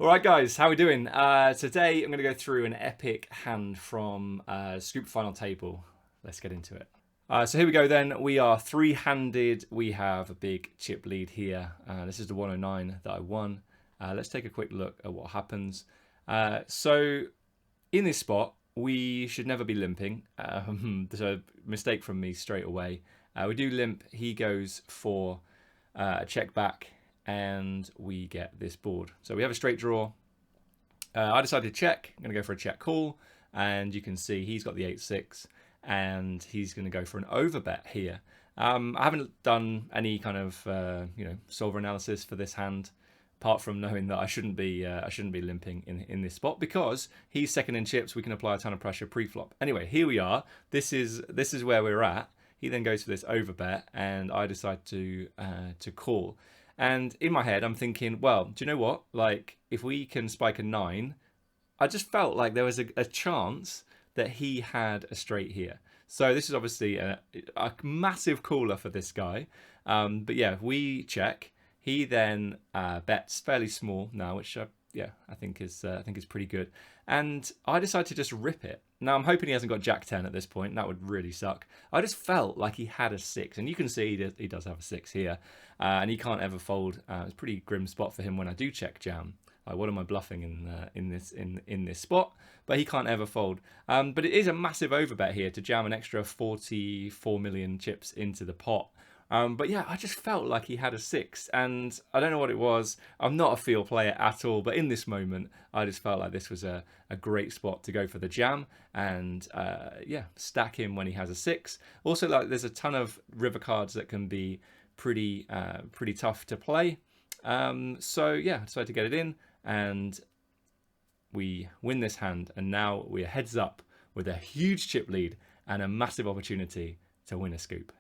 All right, guys, how we doing? Today I'm going to go through an epic hand from Scoop Final Table. Let's get into it. So here we go then. We are three-handed. We have a big chip lead here. This is the 109 that I won. Let's take a quick look at what happens. So in this spot, we should never be limping. There's a mistake from me straight away. We do limp. He goes for a check back, and we get this board. So we have a straight draw. I decided to check. I'm going to go for a check call, and you can see he's got the 8-6, and he's going to go for an overbet here. I haven't done any kind of solver analysis for this hand, apart from knowing that I shouldn't be limping in this spot because he's second in chips. We can apply a ton of pressure pre-flop. Anyway, here we are. This is where we're at. He then goes for this overbet, and I decide to call. And in my head, I'm thinking, well, do you know what? Like, if we can spike a 9, I just felt like there was a chance that he had a straight here. So this is obviously a massive caller for this guy. But yeah, we check. He then bets fairly small now, which I think is pretty good. And I decided to just rip it. Now I'm hoping he hasn't got Jack 10 at this point. That would really suck. I just felt like he had a 6, and you can see he does have a 6 here, and he can't ever fold. It's a pretty grim spot for him when I do check jam. Like, what am I bluffing in this spot? But he can't ever fold. But it is a massive overbet here to jam an extra 44 million chips into the pot. But yeah, I just felt like he had a 6, and I don't know what it was. I'm not a feel player at all, but in this moment, I just felt like this was a great spot to go for the jam and stack him when he has a 6. Also, like, there's a ton of river cards that can be pretty tough to play. So yeah, I decided to get it in, and we win this hand, and now we're heads up with a huge chip lead and a massive opportunity to win a scoop.